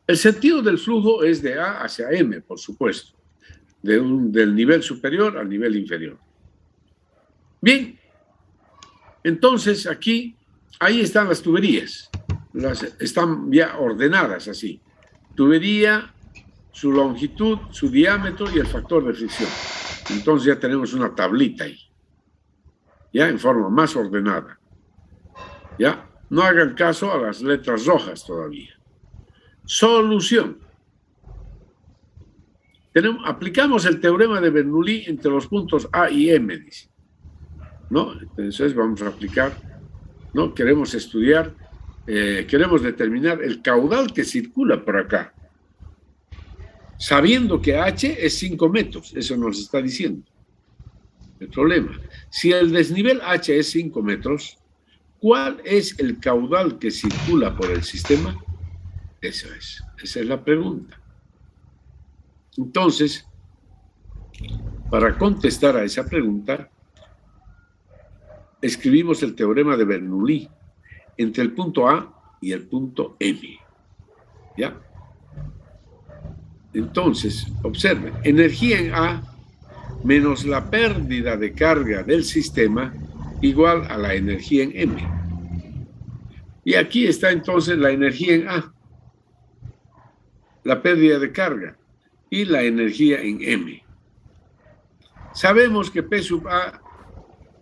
El sentido del flujo es de A hacia M, por supuesto. Del nivel superior al nivel inferior. Bien. Entonces, aquí, ahí están las tuberías. Están ya ordenadas así. Tubería, su longitud, su diámetro y el factor de fricción. Entonces ya tenemos una tablita ahí. Ya en forma más ordenada. Ya, no hagan caso a las letras rojas todavía. Solución. Aplicamos el teorema de Bernoulli entre los puntos A y M, dice. ¿No? Entonces vamos a aplicar, ¿no? Queremos estudiar, queremos determinar el caudal que circula por acá. Sabiendo que H es 5 metros, eso nos está diciendo. El problema, si el desnivel H es 5 metros, ¿cuál es el caudal que circula por el sistema? Eso es, esa es la pregunta. Entonces, para contestar a esa pregunta, escribimos el teorema de Bernoulli entre el punto A y el punto M. ¿Ya? Entonces, observen, energía en A menos la pérdida de carga del sistema igual a la energía en M. Y aquí está entonces la energía en A, la pérdida de carga y la energía en M. Sabemos que P sub A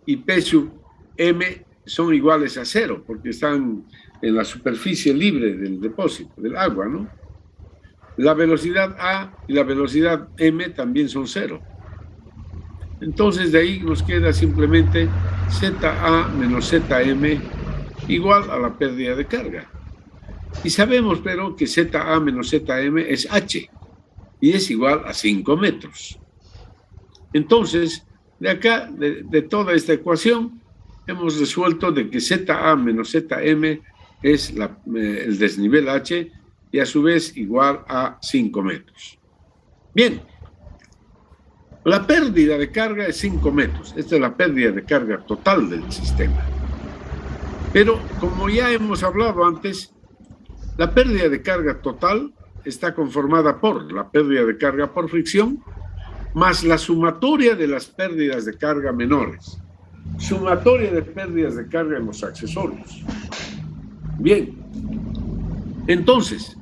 y P sub M son iguales a 0 porque están en la superficie libre del depósito, del agua, ¿no? La velocidad A y la velocidad M también son 0. Entonces de ahí nos queda simplemente ZA menos ZM igual a la pérdida de carga. Y sabemos, pero, que ZA menos ZM es H y es igual a 5 metros. Entonces, de acá, de toda esta ecuación, hemos resuelto de que ZA menos ZM es el desnivel H y a su vez igual a 5 metros. Bien, la pérdida de carga es 5 metros. Esta es la pérdida de carga total del sistema. Pero, como ya hemos hablado antes, la pérdida de carga total está conformada por la pérdida de carga por fricción más la sumatoria de las pérdidas de carga menores. Sumatoria de pérdidas de carga en los accesorios. Bien. Entonces,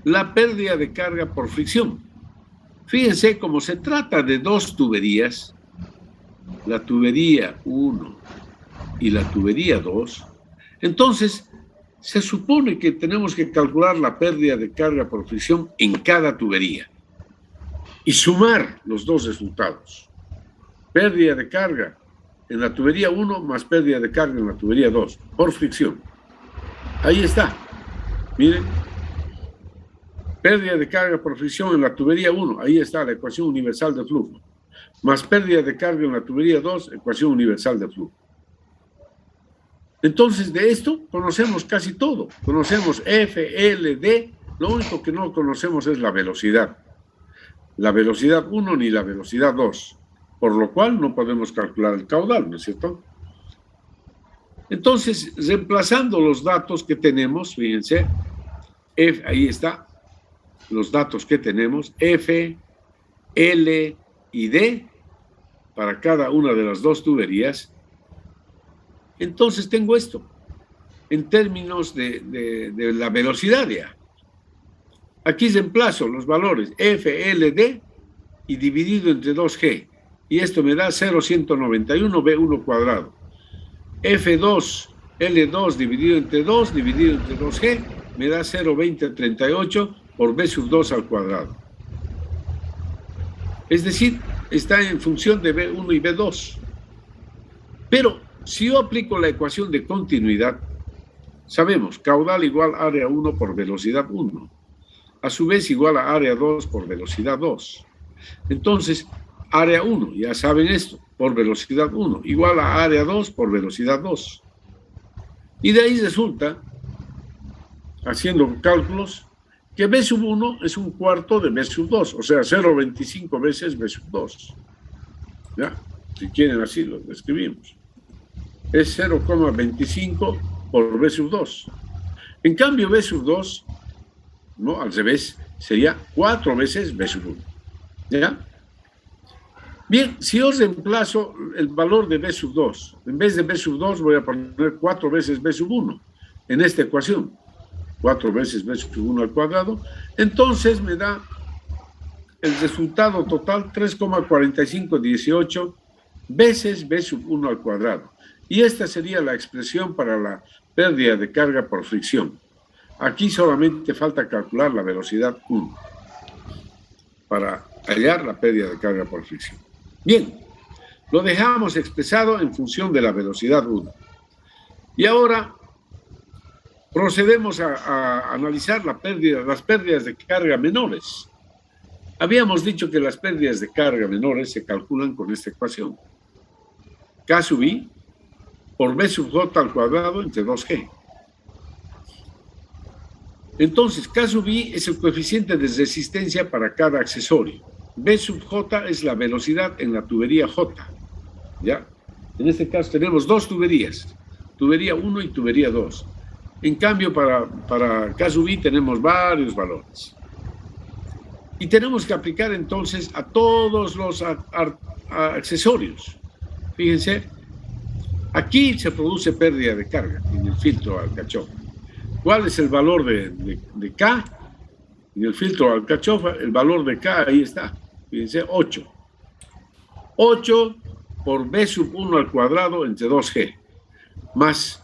la pérdida de carga por fricción. Fíjense, como se trata de dos tuberías, la tubería 1 y la tubería 2, entonces se supone que tenemos que calcular la pérdida de carga por fricción en cada tubería y sumar los dos resultados. Pérdida de carga en la tubería 1 más pérdida de carga en la tubería 2 por fricción. Ahí está. Miren. Pérdida de carga por fricción en la tubería 1. Ahí está la ecuación universal de flujo. Más pérdida de carga en la tubería 2, ecuación universal de flujo. Entonces, de esto conocemos casi todo. Conocemos F, L, D. Lo único que no conocemos es la velocidad. La velocidad 1 ni la velocidad 2. Por lo cual no podemos calcular el caudal, ¿no es cierto? Entonces, reemplazando los datos que tenemos, fíjense, F, ahí está, los datos que tenemos, F, L y D, para cada una de las dos tuberías. Entonces tengo esto, en términos de la velocidad ya. Aquí reemplazo los valores F, L, D y dividido entre 2G. y esto me da 0,191 B1 cuadrado. F2, L2 dividido entre 2G, me da 0,2038 por B sub 2 al cuadrado. Es decir, está en función de B1 y B2. Pero si yo aplico la ecuación de continuidad, sabemos caudal igual a área 1 por velocidad 1. A su vez igual a área 2 por velocidad 2. Entonces, área 1, ya saben esto, por velocidad 1, igual a área 2 por velocidad 2. Y de ahí resulta, haciendo cálculos, que B sub 1 es un cuarto de B sub 2, o sea, 0,25 veces B sub 2. ¿Ya? Si quieren así lo escribimos. Es 0,25 por B sub 2. En cambio, B sub 2, no, al revés, sería 4 veces B sub 1. ¿Ya? Bien, si yo reemplazo el valor de B sub 2, en vez de B sub 2 voy a poner 4 veces B sub 1 en esta ecuación. 4 veces B sub 1 al cuadrado. Entonces me da el resultado total 3,4518 veces B sub 1 al cuadrado. Y esta sería la expresión para la pérdida de carga por fricción. Aquí solamente falta calcular la velocidad 1 para hallar la pérdida de carga por fricción. Bien, lo dejamos expresado en función de la velocidad 1. Y ahora procedemos a analizar las pérdidas de carga menores. Habíamos dicho que las pérdidas de carga menores se calculan con esta ecuación. K sub I por B sub J al cuadrado entre 2G. Entonces, K sub I es el coeficiente de resistencia para cada accesorio. B sub J es la velocidad en la tubería J. ¿Ya? En este caso tenemos dos tuberías, tubería 1 y tubería 2. En cambio, para K sub I tenemos varios valores. Y tenemos que aplicar entonces a todos los accesorios. Fíjense, aquí se produce pérdida de carga en el filtro alcachofa. ¿Cuál es el valor de K? En el filtro alcachofa, el valor de K, ahí está. Fíjense, 8. 8 por B sub 1 al cuadrado entre 2G. Más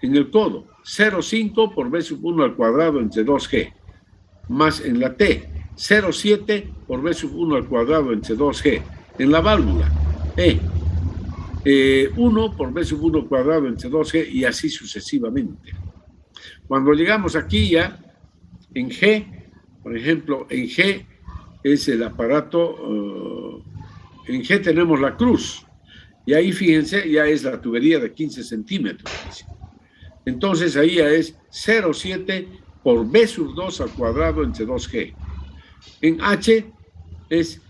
en el codo, 0,5 por B sub 1 al cuadrado entre 2G. Más en la T, 0,7 por B sub 1 al cuadrado entre 2G. En la válvula, 1 por B sub 1 al cuadrado entre 2G y así sucesivamente. Cuando llegamos aquí ya, en G, por ejemplo, en G es el aparato, en G tenemos la cruz, y ahí fíjense, ya es la tubería de 15 centímetros. Entonces ahí ya es 0,7 por B sub 2 al cuadrado entre 2G. En H es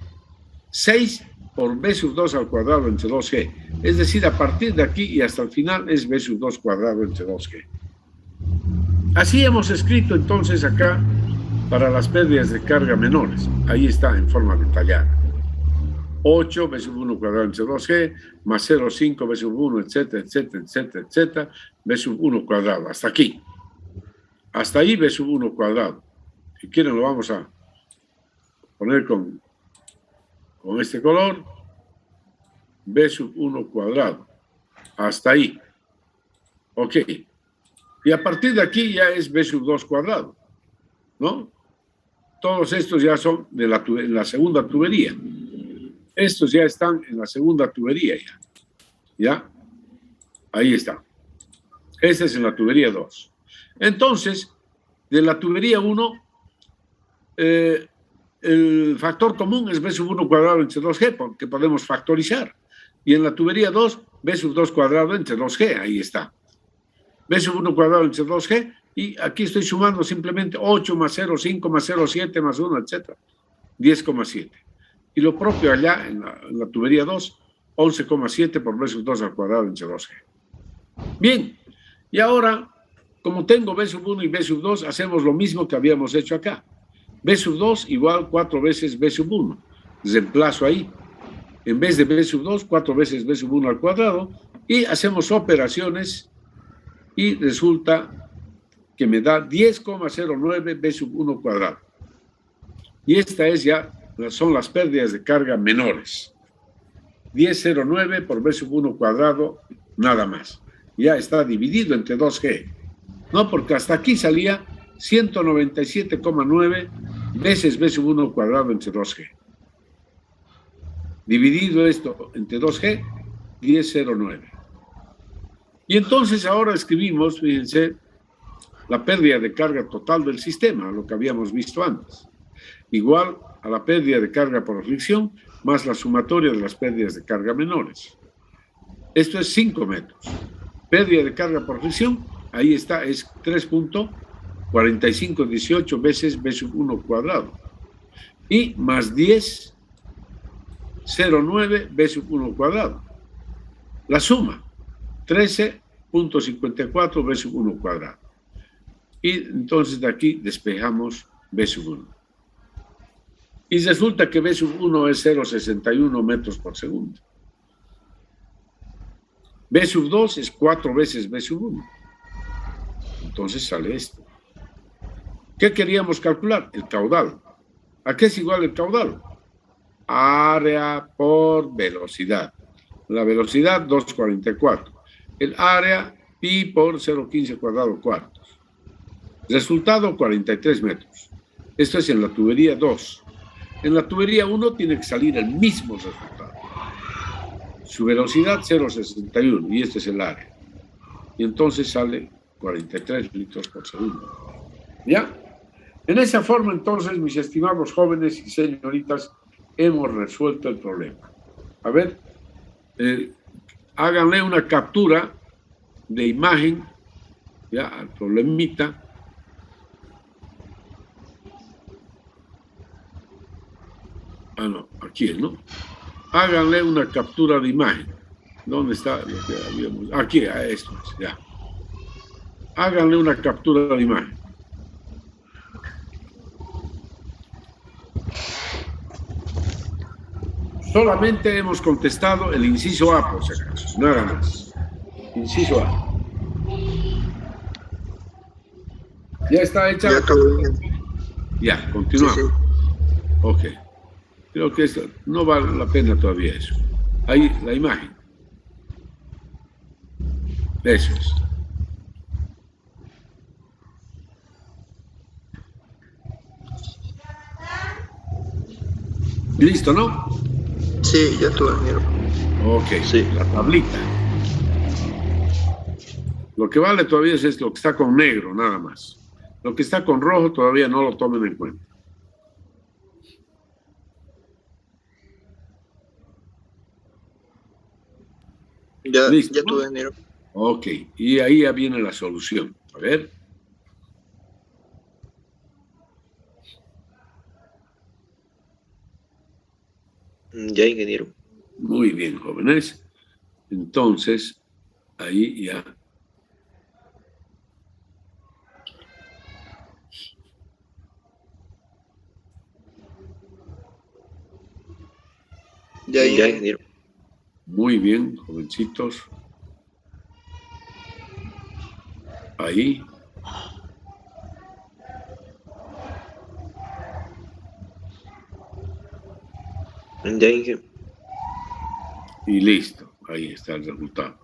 6 por B sub 2 al cuadrado entre 2G. Es decir, a partir de aquí y hasta el final es B sub 2 cuadrado entre 2G. Así hemos escrito entonces acá para las pérdidas de carga menores. Ahí está en forma detallada. 8 B sub 1 cuadrado entre 2G, más 0,5 B sub 1, etcétera, etcétera, etcétera, etcétera, B sub 1 cuadrado. Hasta aquí. Hasta ahí B sub 1 cuadrado. Si quieren lo vamos a poner con este color. B sub 1 cuadrado. Hasta ahí. Ok. Y a partir de aquí ya es B sub 2 cuadrado. ¿No? Todos estos ya son de la segunda tubería. Estos ya están en la segunda tubería ya. ¿Ya? Ahí está. Esta es en la tubería 2. Entonces, de la tubería 1, el factor común es B sub 1 cuadrado entre 2G, porque podemos factorizar. Y en la tubería 2, B sub 2 cuadrado entre 2G. Ahí está. B sub 1 cuadrado entre 2G. Y aquí estoy sumando simplemente 8 más 0, 5 más 0, 7 más 1, etc. 10,7. Y lo propio allá en la tubería 2, 11,7 por B sub 2 al cuadrado entre 2G. Bien, y ahora, como tengo B sub 1 y B sub 2, hacemos lo mismo que habíamos hecho acá. B sub 2 igual 4 veces B sub 1. Reemplazo ahí. En vez de B sub 2, 4 veces B sub 1 al cuadrado. Y hacemos operaciones y resulta que me da 10,09 B sub 1 cuadrado. Y esta es ya, son las pérdidas de carga menores. 1009 por B sub 1 cuadrado, nada más. Ya está dividido entre 2G. No, porque hasta aquí salía 197,9 veces B sub 1 cuadrado entre 2G. Dividido esto entre 2G, 1009. Y entonces ahora escribimos, fíjense, la pérdida de carga total del sistema, lo que habíamos visto antes, igual a la pérdida de carga por fricción más la sumatoria de las pérdidas de carga menores. Esto es 5 metros. Pérdida de carga por fricción, ahí está, es 3.4518 veces B sub 1 cuadrado. Y más 10,09 B sub 1 cuadrado. La suma, 13.54 B sub 1 cuadrado. Y entonces de aquí despejamos B sub 1. Y resulta que B sub 1 es 0,61 metros por segundo. B sub 2 es 4 veces B sub 1. Entonces sale esto. ¿Qué queríamos calcular? El caudal. ¿A qué es igual el caudal? Área por velocidad. La velocidad 2,44. El área pi por 0,15 cuadrado cuartos. Resultado 43 metros. Esto es en la tubería 2. En la tubería 1 tiene que salir el mismo resultado. Su velocidad 0,61 y este es el área. Y entonces sale 43 litros por segundo. ¿Ya? En esa forma, entonces, mis estimados jóvenes y señoritas, hemos resuelto el problema. A ver, háganle una captura de imagen, ya, al problemita. Ah, no, aquí es, ¿no? Háganle una captura de imagen. ¿Dónde está lo que habíamos? Aquí, a esto es, ya. Háganle una captura de imagen. Solamente hemos contestado el inciso A, por si acaso, nada más. Inciso A. ¿Ya está hecha? Ya todo bien. Ya, continuamos. Sí, sí. Ok. Creo que esto no vale la pena todavía eso. Ahí, la imagen. Eso es. ¿Listo, no? Sí, ya todo bien. Ok, Sí. la tablita. Lo que vale todavía es lo que está con negro, nada más. Lo que está con rojo todavía no lo tomen en cuenta. Ya, Listo, ya ¿no? todo bien. Ok, y ahí ya viene la solución. A ver. Ya, ingeniero. Muy bien, jóvenes. Entonces, ahí ya. Ya, Ya, ingeniero. Muy bien, jovencitos. Ahí. Ya, ingeniero. Y listo. Ahí está el resultado.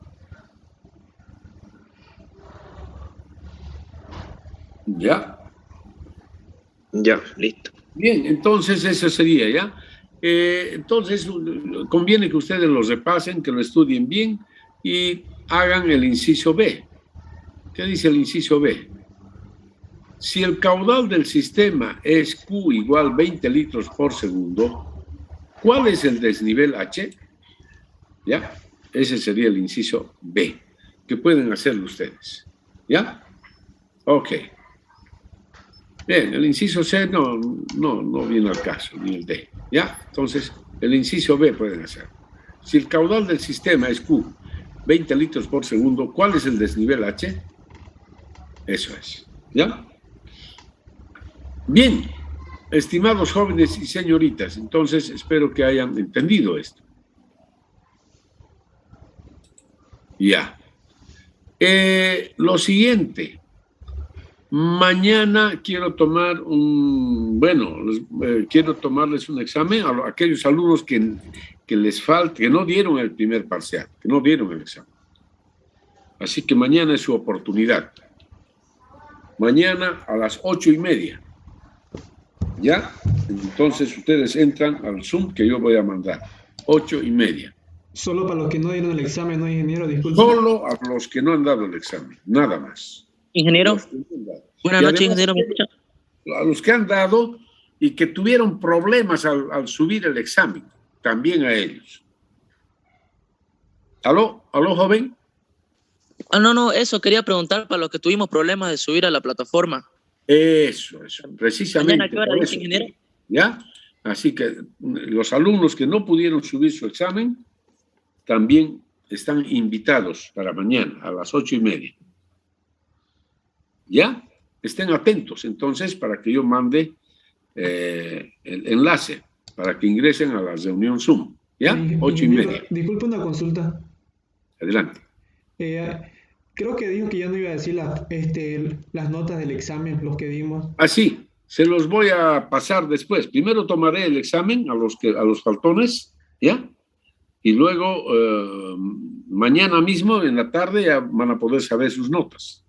¿Ya? Ya, listo. Bien, entonces eso sería, ¿ya? Entonces, conviene que ustedes lo repasen, que lo estudien bien y hagan el inciso B. ¿Qué dice el inciso B? Si el caudal del sistema es Q igual 20 litros por segundo, ¿cuál es el desnivel H? ¿Ya? Ese sería el inciso B, que pueden hacerlo ustedes. ¿Ya? Ok. Bien, el inciso C no viene al caso, ni el D. ¿Ya? Entonces, el inciso B pueden hacer. Si el caudal del sistema es Q, 20 litros por segundo, ¿cuál es el desnivel H? Eso es. ¿Ya? Bien, estimados jóvenes y señoritas, entonces espero que hayan entendido esto. Ya. Lo siguiente, Mañana quiero tomar quiero tomarles un examen a aquellos alumnos que les falta, que no dieron el primer parcial, que no dieron el examen. Así que mañana es su oportunidad. Mañana a las 8:30. ¿Ya? Entonces ustedes entran al Zoom que yo voy a mandar. 8:30. Solo para los que no dieron el examen, ¿no, ingeniero? Disculpe. Solo a los que no han dado el examen, nada más. Ingeniero, buenas Y noches, además, ingeniero. ¿Me escucha? a los que han dado y que tuvieron problemas al subir el examen, también a ellos. ¿Aló, joven? No, eso quería preguntar para los que tuvimos problemas de subir a la plataforma. Eso, precisamente. ¿Mañana a qué hora por dice, eso. ingeniero? ¿Ya? Así que los alumnos que no pudieron subir su examen también están invitados para mañana a las 8:30. ¿Ya? Estén atentos entonces para que yo mande el enlace para que ingresen a la reunión Zoom. ¿Ya? 8:30. Disculpe una consulta. Adelante. Creo que dijo que ya no iba a decir las notas del examen, los que dimos. Así, se los voy a pasar después. Primero tomaré el examen a los faltones, ¿ya? Y luego, mañana mismo, en la tarde, ya van a poder saber sus notas.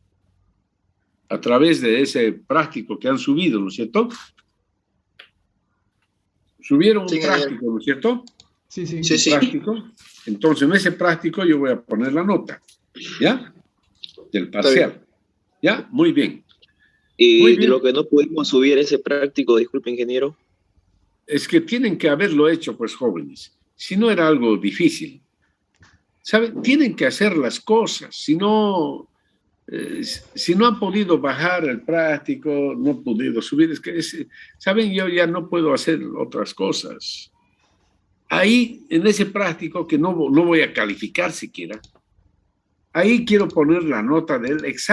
A través de ese práctico que han subido, ¿no es cierto? Subieron Sí, un práctico, ¿no es cierto? Sí. Sí. Práctico. Entonces, en ese práctico yo voy a poner la nota, ¿ya? Del parcial. ¿Ya? Muy bien. Y Muy bien. lo que no pudimos subir ese práctico, disculpe, ingeniero. Es que tienen que haberlo hecho, pues, jóvenes. Si no era algo difícil. ¿Saben? Tienen que hacer las cosas. Si no han podido bajar el práctico, no han podido subir, ¿saben? Yo ya no puedo hacer otras cosas. Ahí, en ese práctico, que no voy a calificar siquiera, ahí quiero poner la nota del examen.